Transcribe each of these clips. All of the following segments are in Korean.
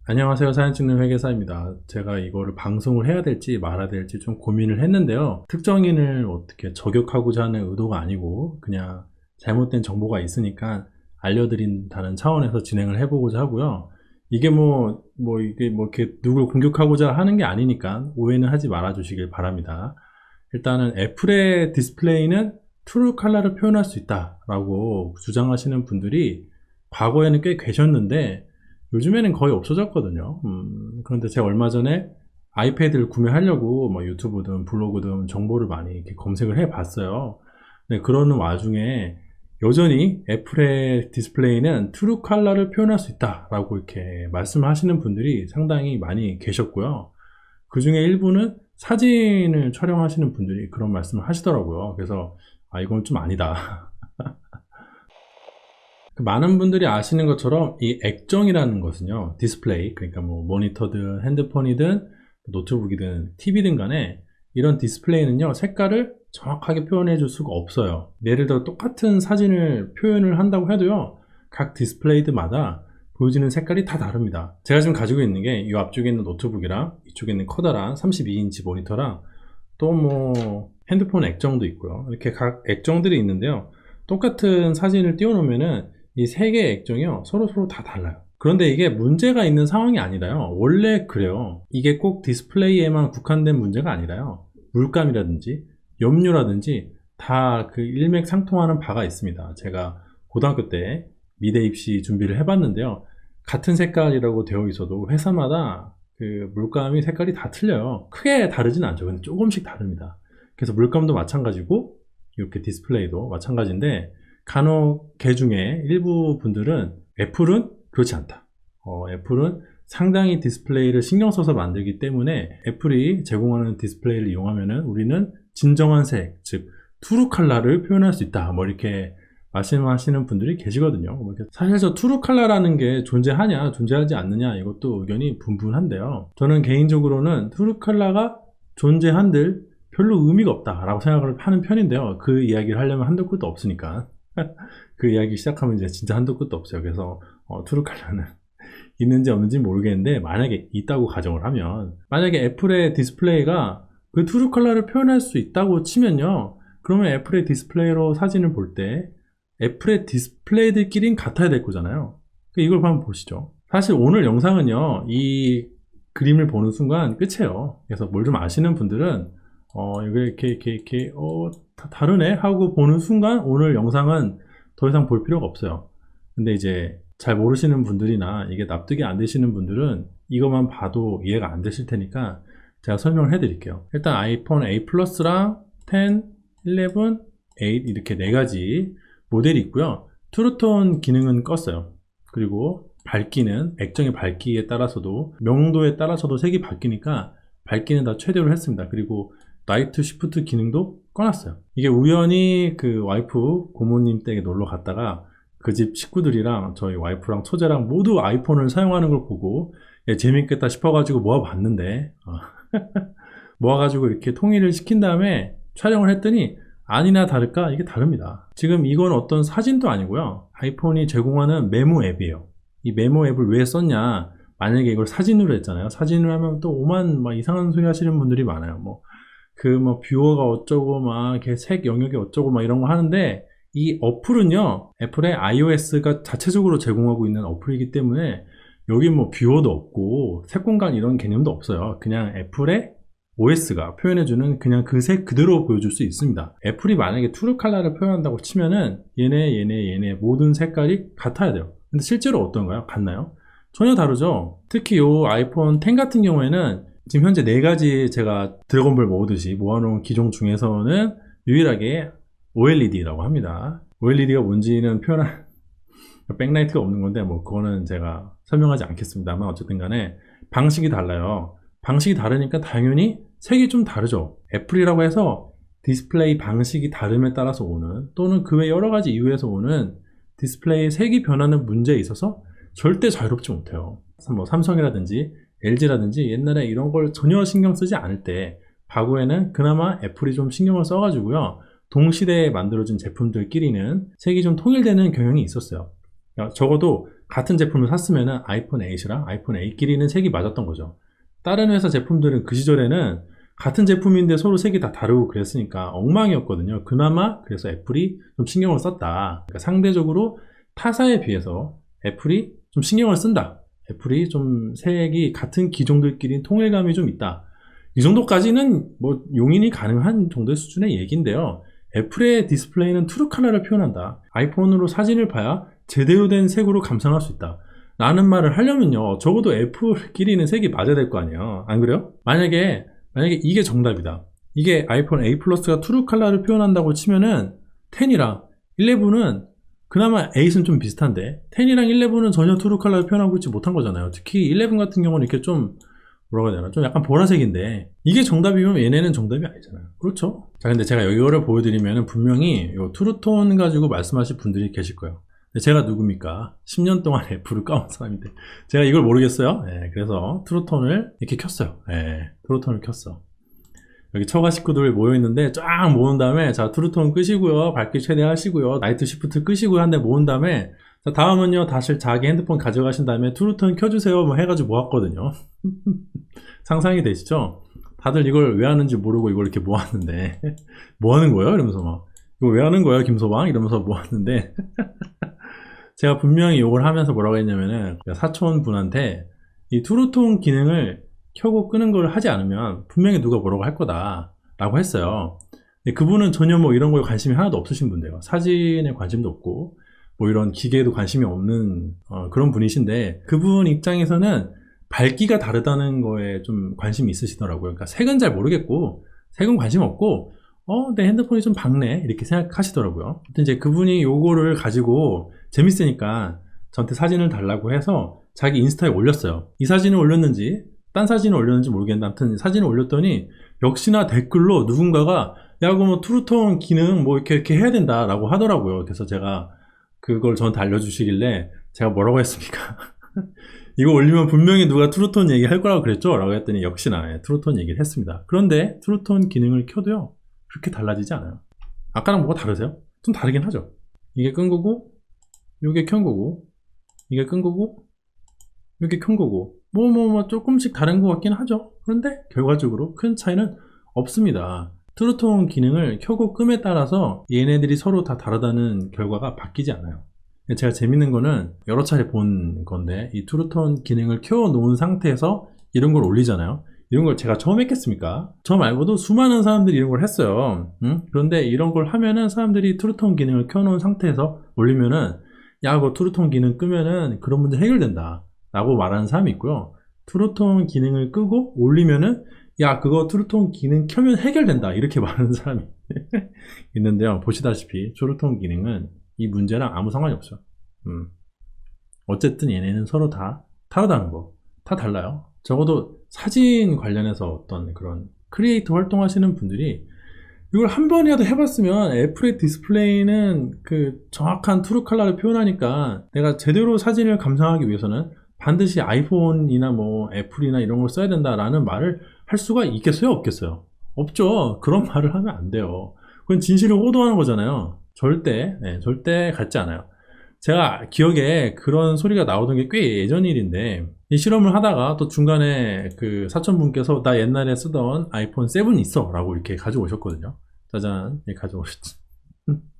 안녕하세요. 사진 찍는 회계사입니다. 제가 이거를 방송을 해야 될지 말아야 될지 좀 고민을 했는데요. 특정인을 어떻게 저격하고자 하는 의도가 아니고 그냥 잘못된 정보가 있으니까 알려드린다는 차원에서 진행을 해보고자 하고요. 이게 이게 이렇게 누굴 공격하고자 하는 게 아니니까 오해는 하지 말아 주시길 바랍니다. 일단은 애플의 디스플레이는 트루 컬러를 표현할 수 있다라고 주장하시는 분들이 과거에는 꽤 계셨는데 요즘에는 거의 없어졌거든요. 그런데 제가 얼마 전에 아이패드를 구매하려고 유튜브든 블로그든 정보를 많이 이렇게 검색을 해 봤어요. 네, 그러는 와중에 여전히 애플의 디스플레이는 트루 컬러를 표현할 수 있다라고 이렇게 말씀하시는 분들이 상당히 많이 계셨고요. 그 중에 일부는 사진을 촬영하시는 분들이 그런 말씀을 하시더라고요. 그래서 이건 좀 아니다. 많은 분들이 아시는 것처럼 이 액정이라는 것은요, 디스플레이, 그러니까 모니터든 핸드폰이든 노트북이든 TV든 간에 이런 디스플레이는요, 색깔을 정확하게 표현해 줄 수가 없어요. 예를 들어 똑같은 사진을 표현을 한다고 해도요, 각 디스플레이들마다 보여지는 색깔이 다 다릅니다. 제가 지금 가지고 있는 게 이 앞쪽에 있는 노트북이랑 이쪽에 있는 커다란 32인치 모니터랑 또 핸드폰 액정도 있고요. 이렇게 각 액정들이 있는데요. 똑같은 사진을 띄워놓으면은 이 세 개의 액정이요 서로 다 달라요. 그런데 이게 문제가 있는 상황이 아니라요, 원래 그래요. 이게 꼭 디스플레이에만 국한된 문제가 아니라요, 물감이라든지 염료라든지 다 그 일맥상통하는 바가 있습니다. 제가 고등학교 때 미대 입시 준비를 해봤는데요, 같은 색깔이라고 되어 있어도 회사마다 그 물감이 색깔이 다 틀려요. 크게 다르진 않죠. 근데 조금씩 다릅니다. 그래서 물감도 마찬가지고 이렇게 디스플레이도 마찬가지인데, 간혹 개 중에 일부 분들은 애플은 그렇지 않다. 애플은 상당히 디스플레이를 신경 써서 만들기 때문에 애플이 제공하는 디스플레이를 이용하면은 우리는 진정한 색, 즉 트루 컬러를 표현할 수 있다. 이렇게 말씀하시는 분들이 계시거든요. 사실 저 트루 컬러라는 게 존재하냐, 존재하지 않느냐, 이것도 의견이 분분한데요. 저는 개인적으로는 트루 컬러가 존재한들 별로 의미가 없다라고 생각을 하는 편인데요. 그 이야기를 하려면 한도 끝도 없으니까. 그 이야기 시작하면 이제 진짜 한도 끝도 없어요. 그래서 트루 컬러는 있는지 없는지 모르겠는데, 만약에 있다고 가정을 하면, 만약에 애플의 디스플레이가 그 트루 컬러를 표현할 수 있다고 치면요, 그러면 애플의 디스플레이로 사진을 볼 때 애플의 디스플레이들끼리는 같아야 될 거잖아요. 이걸 한번 보시죠. 사실 오늘 영상은요, 이 그림을 보는 순간 끝이에요. 그래서 뭘 좀 아시는 분들은 이게 이렇게 다르네 하고 보는 순간 오늘 영상은 더 이상 볼 필요가 없어요. 근데 이제 잘 모르시는 분들이나 이게 납득이 안 되시는 분들은 이것만 봐도 이해가 안 되실 테니까 제가 설명을 해 드릴게요. 일단 아이폰 8 플러스랑 10, 11, 8 이렇게 네 가지 모델이 있고요. 트루톤 기능은 껐어요. 그리고 밝기는 액정의 밝기에 따라서도, 명도에 따라서도 색이 바뀌니까 밝기는 다 최대로 했습니다. 그리고 나이트 시프트 기능도 꺼놨어요. 이게 우연히 그 와이프 고모님 댁에 놀러 갔다가 그 집 식구들이랑 저희 와이프랑 처제랑 모두 아이폰을 사용하는 걸 보고 재밌겠다 싶어가지고 모아봤는데 모아가지고 이렇게 통일을 시킨 다음에 촬영을 했더니 아니나 다를까 이게 다릅니다. 지금 이건 어떤 사진도 아니고요, 아이폰이 제공하는 메모 앱이에요. 이 메모 앱을 왜 썼냐, 만약에 이걸 사진으로 했잖아요. 사진으로 하면 또 오만 이상한 소리 하시는 분들이 많아요. 뷰어가 어쩌고 이렇게 색 영역이 어쩌고 이런 거 하는데, 이 어플은요, 애플의 iOS가 자체적으로 제공하고 있는 어플이기 때문에 여기 뷰어도 없고 색 공간 이런 개념도 없어요. 그냥 애플의 OS가 표현해주는 그냥 그 색 그대로 보여줄 수 있습니다. 애플이 만약에 트루 컬러를 표현한다고 치면은 얘네 모든 색깔이 같아야 돼요. 근데 실제로 어떤가요? 같나요? 전혀 다르죠. 특히 요 아이폰 10 같은 경우에는 지금 현재 네 가지 제가 드래곤볼 모으듯이 모아놓은 기종 중에서는 유일하게 OLED라고 합니다. OLED가 뭔지는 표현할 백라이트가 없는 건데 그거는 제가 설명하지 않겠습니다만, 어쨌든 간에 방식이 달라요. 방식이 다르니까 당연히 색이 좀 다르죠. 애플이라고 해서 디스플레이 방식이 다름에 따라서 오는, 또는 그 외 여러 가지 이유에서 오는 디스플레이 색이 변하는 문제에 있어서 절대 자유롭지 못해요. 삼성이라든지 LG라든지 옛날에 이런 걸 전혀 신경 쓰지 않을 때, 과거에는 그나마 애플이 좀 신경을 써가지고요, 동시대에 만들어진 제품들끼리는 색이 좀 통일되는 경향이 있었어요. 적어도 같은 제품을 샀으면은 아이폰 8이랑 아이폰 8끼리는 색이 맞았던 거죠. 다른 회사 제품들은 그 시절에는 같은 제품인데 서로 색이 다 다르고 그랬으니까 엉망이었거든요. 그나마 그래서 애플이 좀 신경을 썼다. 그러니까 상대적으로 타사에 비해서 애플이 좀 신경을 쓴다. 애플이 좀 색이 같은 기종들끼리 통일감이 좀 있다. 이 정도까지는 뭐 용인이 가능한 정도의 수준의 얘기인데요. 애플의 디스플레이는 트루 컬러를 표현한다. 아이폰으로 사진을 봐야 제대로 된 색으로 감상할 수 있다. 라는 말을 하려면요, 적어도 애플끼리는 색이 맞아야 될 거 아니에요. 안 그래요? 만약에 이게 정답이다. 이게 아이폰 8 플러스가 트루 컬러를 표현한다고 치면은 10이랑 11은 그나마 8은 좀 비슷한데 10이랑 11은 전혀 트루 컬러를 표현하고 있지 못한 거잖아요. 특히 11 같은 경우는 이렇게 좀 뭐라고 해야 되나, 좀 약간 보라색인데 이게 정답이면 얘네는 정답이 아니잖아요. 그렇죠? 자, 근데 제가 이거를 보여드리면 분명히 이 트루톤 가지고 말씀하실 분들이 계실 거예요. 근데 제가 누굽니까? 10년 동안 애플을 까온 사람인데 제가 이걸 모르겠어요. 네, 그래서 트루톤을 이렇게 켰어요. 네, 트루톤을 켰어. 여기 처가 식구들 모여있는데 쫙 모은 다음에, 자, 트루톤 끄시고요, 밝기 최대 하시고요, 나이트 시프트 끄시고요 한데 모은 다음에, 자, 다음은요, 다시 자기 핸드폰 가져가신 다음에 트루톤 켜주세요 뭐 해가지고 모았거든요. 상상이 되시죠? 다들 이걸 왜 하는지 모르고 이걸 이렇게 모았는데 뭐 하는 거예요? 이러면서 막, 이거 왜 하는 거예요 김소방? 이러면서 모았는데 제가 분명히 이걸 하면서 뭐라고 했냐면은, 사촌분한테 이 트루톤 기능을 켜고 끄는 걸 하지 않으면 분명히 누가 뭐라고 할 거다 라고 했어요. 근데 그분은 전혀 뭐 이런 거에 관심이 하나도 없으신 분이에요. 사진에 관심도 없고 뭐 이런 기계에도 관심이 없는 그런 분이신데, 그분 입장에서는 밝기가 다르다는 거에 좀 관심이 있으시더라고요. 그러니까 색은 잘 모르겠고 색은 관심 없고 내 핸드폰이 좀 밝네 이렇게 생각하시더라고요. 이제 그분이 요거를 가지고 재밌으니까 저한테 사진을 달라고 해서 자기 인스타에 올렸어요. 이 사진을 올렸는지 딴 사진을 올렸는지 모르겠는데 아무튼 사진을 올렸더니 역시나 댓글로 누군가가 야, 그거 뭐 트루톤 기능 뭐 이렇게 해야 된다 라고 하더라고요. 그래서 제가 그걸 저한테 알려주시길래 제가 뭐라고 했습니까? 이거 올리면 분명히 누가 트루톤 얘기 할 거라고 그랬죠? 라고 했더니 역시나 트루톤 얘기를 했습니다. 그런데 트루톤 기능을 켜도요, 그렇게 달라지지 않아요. 아까랑 뭐가 다르세요? 좀 다르긴 하죠. 이게 끈 거고 이게 켠 거고, 이게 끈 거고 이게 켠 거고, 뭐 조금씩 다른 것 같긴 하죠. 그런데 결과적으로 큰 차이는 없습니다. 트루톤 기능을 켜고 끔에 따라서 얘네들이 서로 다 다르다는 결과가 바뀌지 않아요. 제가 재밌는 거는 여러 차례 본 건데, 이 트루톤 기능을 켜 놓은 상태에서 이런 걸 올리잖아요. 이런 걸 제가 처음 했겠습니까? 저 말고도 수많은 사람들이 이런 걸 했어요. 그런데 이런 걸 하면은 사람들이 트루톤 기능을 켜 놓은 상태에서 올리면은, 야, 그거 트루톤 기능 끄면은 그런 문제 해결된다 라고 말하는 사람이 있고요. 트루톤 기능을 끄고 올리면은, 야, 그거 트루톤 기능 켜면 해결된다 이렇게 말하는 사람이 있는데요. 보시다시피 트루톤 기능은 이 문제랑 아무 상관이 없어요. 어쨌든 얘네는 서로 다 다르다는 거, 다 달라요. 적어도 사진 관련해서 어떤 그런 크리에이터 활동하시는 분들이 이걸 한 번이라도 해봤으면, 애플의 디스플레이는 그 정확한 트루 컬러를 표현하니까 내가 제대로 사진을 감상하기 위해서는 반드시 아이폰이나 뭐 애플이나 이런 걸 써야 된다라는 말을 할 수가 있겠어요? 없겠어요? 없죠. 그런 말을 하면 안 돼요. 그건 진실을 호도하는 거잖아요. 절대 같지 않아요. 제가 기억에 그런 소리가 나오던 게 꽤 예전 일인데, 이 실험을 하다가 또 중간에 그 사촌분께서 나 옛날에 쓰던 아이폰 7 있어 라고 이렇게 가져오셨거든요. 짜잔, 가져오셨지.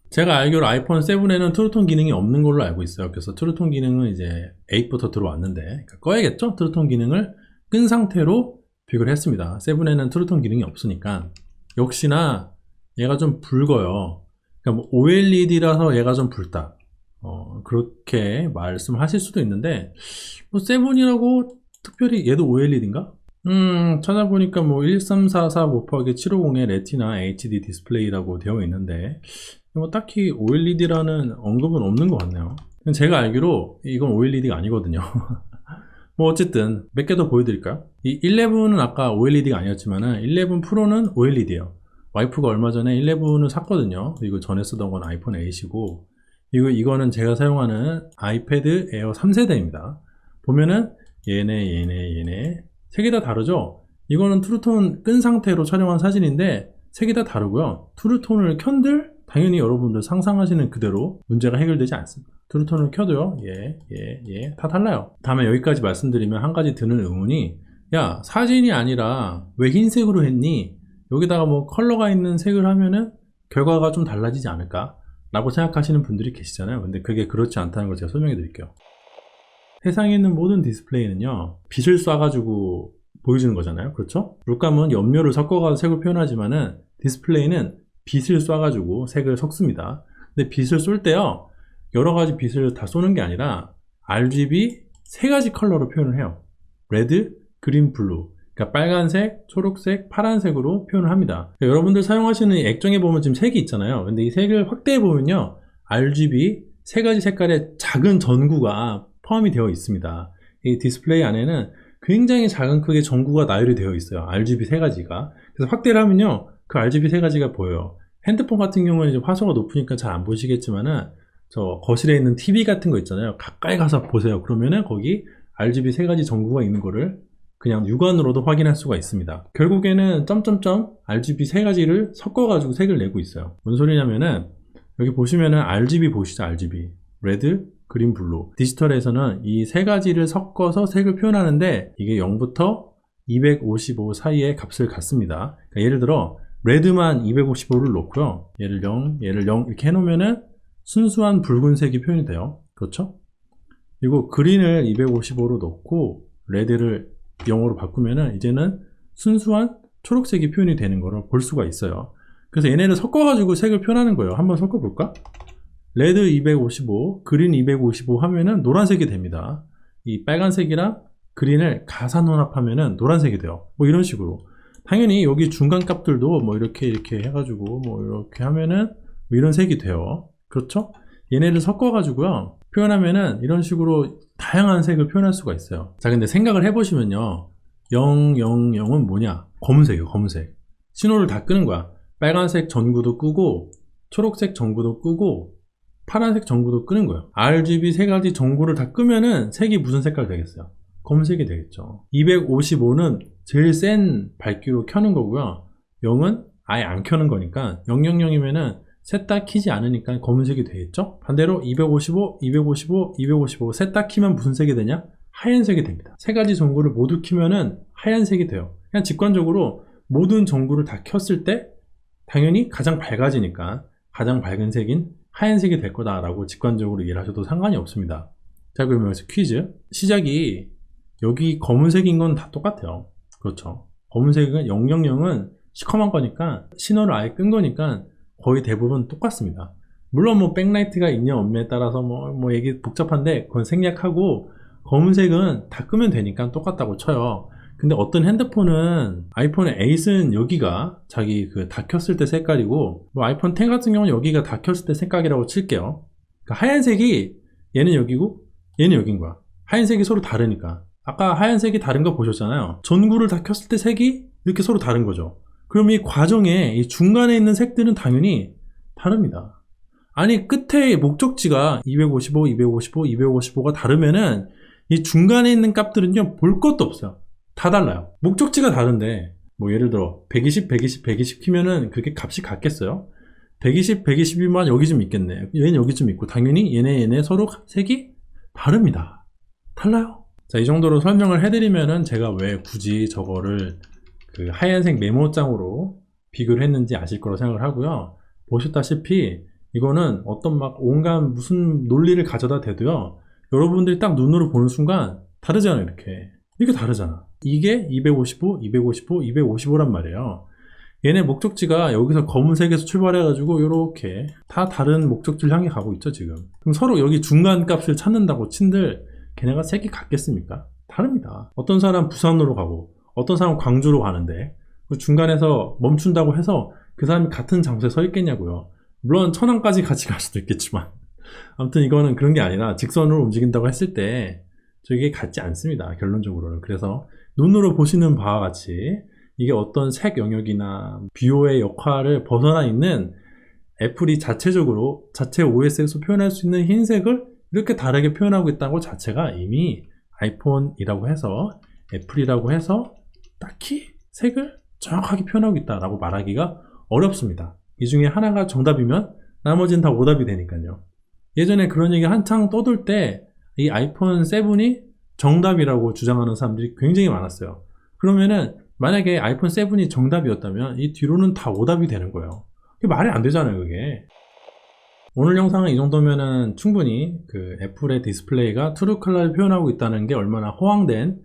제가 알기로 아이폰 7에는 트루톤 기능이 없는 걸로 알고 있어요. 그래서 트루톤 기능은 이제 8부터 들어왔는데, 그러니까 꺼야겠죠? 트루톤 기능을 끈 상태로 비교를 했습니다. 7에는 트루톤 기능이 없으니까. 역시나 얘가 좀 붉어요. 그러니까 뭐 OLED라서 얘가 좀 붉다, 그렇게 말씀하실 수도 있는데, 뭐 세븐이라고 특별히 얘도 OLED인가? 찾아보니까 뭐 13445 곱하기 750의 레티나 HD 디스플레이라고 되어 있는데, 뭐 딱히 OLED라는 언급은 없는 것 같네요. 제가 알기로 이건 OLED가 아니거든요. 뭐 어쨌든 몇 개 더 보여드릴까요? 이 11은 아까 OLED가 아니었지만은 11 프로는 OLED예요. 와이프가 얼마 전에 11을 샀거든요. 이거 전에 쓰던 건 아이폰 8이고, 이거는 제가 사용하는 아이패드 에어 3세대입니다. 보면은 얘네 색이 다 다르죠? 이거는 트루톤 끈 상태로 촬영한 사진인데 색이 다 다르고요. 트루톤을 켠들 당연히 여러분들 상상하시는 그대로 문제가 해결되지 않습니다. 트루톤을 켜도요. 다 달라요. 다음에 여기까지 말씀드리면 한 가지 드는 의문이, 야, 사진이 아니라 왜 흰색으로 했니? 여기다가 뭐 컬러가 있는 색을 하면은 결과가 좀 달라지지 않을까? 라고 생각하시는 분들이 계시잖아요. 근데 그게 그렇지 않다는 걸 제가 설명해 드릴게요. 세상에 있는 모든 디스플레이는요, 빛을 쏴가지고 보여주는 거잖아요. 그렇죠? 물감은 염료를 섞어가지고 색을 표현하지만은 디스플레이는 빛을 쏴가지고 색을 섞습니다. 근데 빛을 쏠 때요, 여러 가지 빛을 다 쏘는 게 아니라 RGB 세 가지 컬러로 표현을 해요. 레드, 그린, 블루. 그러니까 빨간색, 초록색, 파란색으로 표현을 합니다. 그러니까 여러분들 사용하시는 이 액정에 보면 지금 색이 있잖아요. 근데 이 색을 확대해 보면요, RGB 세 가지 색깔의 작은 전구가 포함이 되어 있습니다. 이 디스플레이 안에는 굉장히 작은 크기의 전구가 나열이 되어 있어요. RGB 세 가지가. 그래서 확대를 하면요, 그 RGB 세 가지가 보여요. 핸드폰 같은 경우는 이제 화소가 높으니까 잘 안 보시겠지만은, 저 거실에 있는 TV 같은 거 있잖아요. 가까이 가서 보세요. 그러면은 거기 RGB 세 가지 전구가 있는 거를 그냥 육안으로도 확인할 수가 있습니다. 결국에는 점점점 RGB 세 가지를 섞어가지고 색을 내고 있어요. 뭔 소리냐면은, 여기 보시면은 RGB 보시죠. RGB. 레드, 그린, 블루. 디지털에서는 이 세 가지를 섞어서 색을 표현하는데, 이게 0부터 255 사이의 값을 갖습니다. 그러니까 예를 들어 레드만 255를 놓고요, 얘를 0, 얘를 0 이렇게 해놓으면은 순수한 붉은색이 표현이 돼요. 그렇죠? 그리고 그린을 255로 놓고 레드를 0으로 바꾸면은 이제는 순수한 초록색이 표현이 되는 거를 볼 수가 있어요. 그래서 얘네를 섞어가지고 색을 표현하는 거예요. 한번 섞어볼까? 레드 255, 그린 255 하면은 노란색이 됩니다. 이 빨간색이랑 그린을 가산혼합하면은 노란색이 돼요. 뭐 이런 식으로. 당연히 여기 중간 값들도 뭐 이렇게 해가지고 뭐 이렇게 하면은 뭐 이런 색이 돼요. 그렇죠? 얘네를 섞어가지고요, 표현하면은 이런 식으로 다양한 색을 표현할 수가 있어요. 자, 근데 생각을 해보시면요, 0, 0, 0은 뭐냐? 검은색이에요. 검은색. 신호를 다 끄는 거야. 빨간색 전구도 끄고, 초록색 전구도 끄고, 파란색 전구도 끄는 거예요. RGB 세 가지 전구를 다 끄면은 색이 무슨 색깔 되겠어요? 검은색이 되겠죠. 255는 제일 센 밝기로 켜는 거고요, 0은 아예 안 켜는 거니까 000이면은 셋 다 키지 않으니까 검은색이 되겠죠. 반대로 255, 255, 255 셋 다 키면 무슨 색이 되냐? 하얀색이 됩니다. 세 가지 전구를 모두 키면은 하얀색이 돼요. 그냥 직관적으로 모든 전구를 다 켰을 때 당연히 가장 밝아지니까 가장 밝은 색인 하얀색이 될 거다라고 직관적으로 이해를 하셔도 상관이 없습니다. 자, 그러면 여기서 퀴즈. 시작이 여기 검은색인 건 다 똑같아요. 그렇죠. 검은색은 000은 시커먼 거니까, 신호를 아예 끈 거니까 거의 대부분 똑같습니다. 물론 뭐 백라이트가 있냐 없냐에 따라서 뭐 얘기 복잡한데 그건 생략하고, 검은색은 다 끄면 되니까 똑같다고 쳐요. 근데 어떤 핸드폰은, 아이폰의 8은 여기가 자기 그 다 켰을 때 색깔이고, 뭐 아이폰 10 같은 경우는 여기가 다 켰을 때 색깔이라고 칠게요. 그러니까 하얀색이 얘는 여기고 얘는 여긴 거야. 하얀색이 서로 다르니까. 아까 하얀색이 다른 거 보셨잖아요. 전구를 다 켰을 때 색이 이렇게 서로 다른 거죠. 그럼 이 과정에 이 중간에 있는 색들은 당연히 다릅니다. 아니, 끝에 목적지가 255, 255, 255가 다르면은 이 중간에 있는 값들은요, 볼 것도 없어요. 다 달라요. 목적지가 다른데, 뭐 예를 들어 120, 120, 120 키면은 그렇게 값이 같겠어요? 120, 120이면 여기 좀 있겠네. 얘는 여기 좀 있고, 당연히 얘네 서로 색이 다릅니다. 달라요. 자, 이 정도로 설명을 해드리면은 제가 왜 굳이 저거를 그 하얀색 메모장으로 비교를 했는지 아실 거라고 생각을 하고요. 보셨다시피 이거는 어떤 막 온갖 무슨 논리를 가져다 대도요, 여러분들이 딱 눈으로 보는 순간 다르잖아요. 이렇게 다르잖아. 이게 255, 255, 255란 말이에요. 얘네 목적지가 여기서 검은색에서 출발해가지고 이렇게 다 다른 목적지를 향해 가고 있죠, 지금. 그럼 서로 여기 중간 값을 찾는다고 친들 걔네가 색이 같겠습니까? 다릅니다. 어떤 사람 부산으로 가고 어떤 사람 광주로 가는데 그 중간에서 멈춘다고 해서 그 사람이 같은 장소에 서 있겠냐고요. 물론 천안까지 같이 갈 수도 있겠지만, 아무튼 이거는 그런 게 아니라 직선으로 움직인다고 했을 때 저게 같지 않습니다, 결론적으로는. 그래서 눈으로 보시는 바와 같이 이게 어떤 색 영역이나 비호의 역할을 벗어나 있는, 애플이 자체적으로 자체 OS에서 표현할 수 있는 흰색을 이렇게 다르게 표현하고 있다고 자체가 이미 아이폰이라고 해서, 애플이라고 해서 딱히 색을 정확하게 표현하고 있다라고 말하기가 어렵습니다. 이 중에 하나가 정답이면 나머지는 다 오답이 되니까요. 예전에 그런 얘기 한창 떠돌 때 이 아이폰 7이 정답이라고 주장하는 사람들이 굉장히 많았어요. 그러면은 만약에 아이폰 7이 정답이었다면 이 뒤로는 다 오답이 되는 거예요. 그게 말이 안 되잖아요, 그게. 오늘 영상은 이 정도면은 충분히 그 애플의 디스플레이가 트루 컬러를 표현하고 있다는 게 얼마나 허황된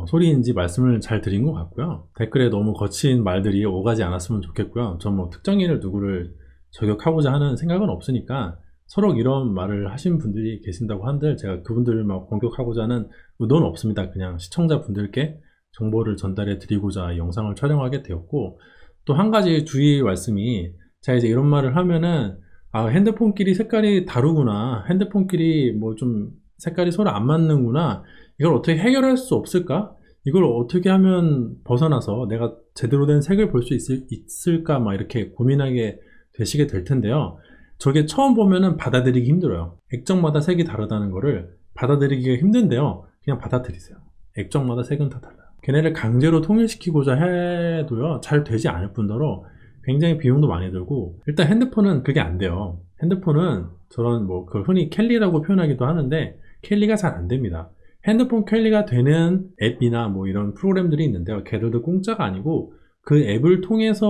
소리인지 말씀을 잘 드린 것 같고요. 댓글에 너무 거친 말들이 오가지 않았으면 좋겠고요. 전 뭐 특정인을 누구를 저격하고자 하는 생각은 없으니까 서로 이런 말을 하신 분들이 계신다고 한들 제가 그분들을 막 공격하고자 하는 의도는 없습니다. 그냥 시청자분들께 정보를 전달해 드리고자 이 영상을 촬영하게 되었고, 또 한 가지 주의 말씀이, 제가 이제 이런 말을 하면은 핸드폰끼리 색깔이 다르구나, 핸드폰끼리 뭐 좀 색깔이 서로 안 맞는구나, 이걸 어떻게 해결할 수 없을까? 이걸 어떻게 하면 벗어나서 내가 제대로 된 색을 볼 수 있을까? 막 이렇게 고민하게 되시게 될 텐데요. 저게 처음 보면은 받아들이기 힘들어요. 액정마다 색이 다르다는 거를 받아들이기가 힘든데요. 그냥 받아들이세요. 액정마다 색은 다 달라요. 걔네를 강제로 통일시키고자 해도요, 잘 되지 않을 뿐더러 굉장히 비용도 많이 들고, 일단 핸드폰은 그게 안 돼요. 핸드폰은 저런 뭐 그걸 흔히 캘리라고 표현하기도 하는데 캘리가 잘 안 됩니다. 핸드폰 캘리가 되는 앱이나 뭐 이런 프로그램들이 있는데요. 걔들도 공짜가 아니고 그 앱을 통해서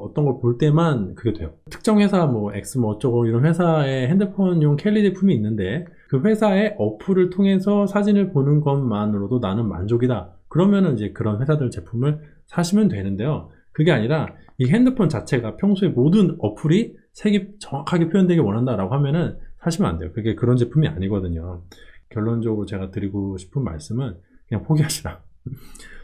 어떤 걸 볼 때만 그게 돼요. 특정 회사 뭐 X 뭐 어쩌고 이런 회사의 핸드폰용 캘리 제품이 있는데 그 회사의 어플을 통해서 사진을 보는 것만으로도 나는 만족이다. 그러면은 이제 그런 회사들 제품을 사시면 되는데요. 그게 아니라 이 핸드폰 자체가 평소에 모든 어플이 색이 정확하게 표현되길 원한다라고 하면은 사시면 안 돼요. 그게 그런 제품이 아니거든요. 결론적으로 제가 드리고 싶은 말씀은 그냥 포기하시라.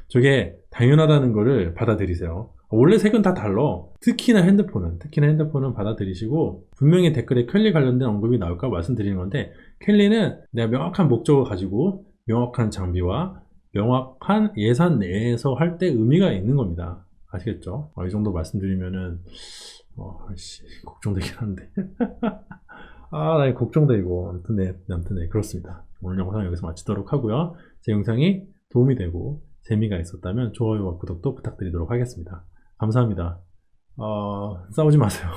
저게 당연하다는 거를 받아들이세요. 원래 색은 다 달라. 특히나 핸드폰은 받아들이시고, 분명히 댓글에 켈리 관련된 언급이 나올까 말씀드리는 건데, 켈리는 내가 명확한 목적을 가지고 명확한 장비와 명확한 예산 내에서 할 때 의미가 있는 겁니다. 아시겠죠? 이 정도 말씀드리면은 걱정되긴 한데 나 이거 걱정돼 이거. 아무튼 네, 그렇습니다. 오늘 영상 여기서 마치도록 하고요. 제 영상이 도움이 되고 재미가 있었다면 좋아요와 구독도 부탁드리도록 하겠습니다. 감사합니다. 싸우지 마세요.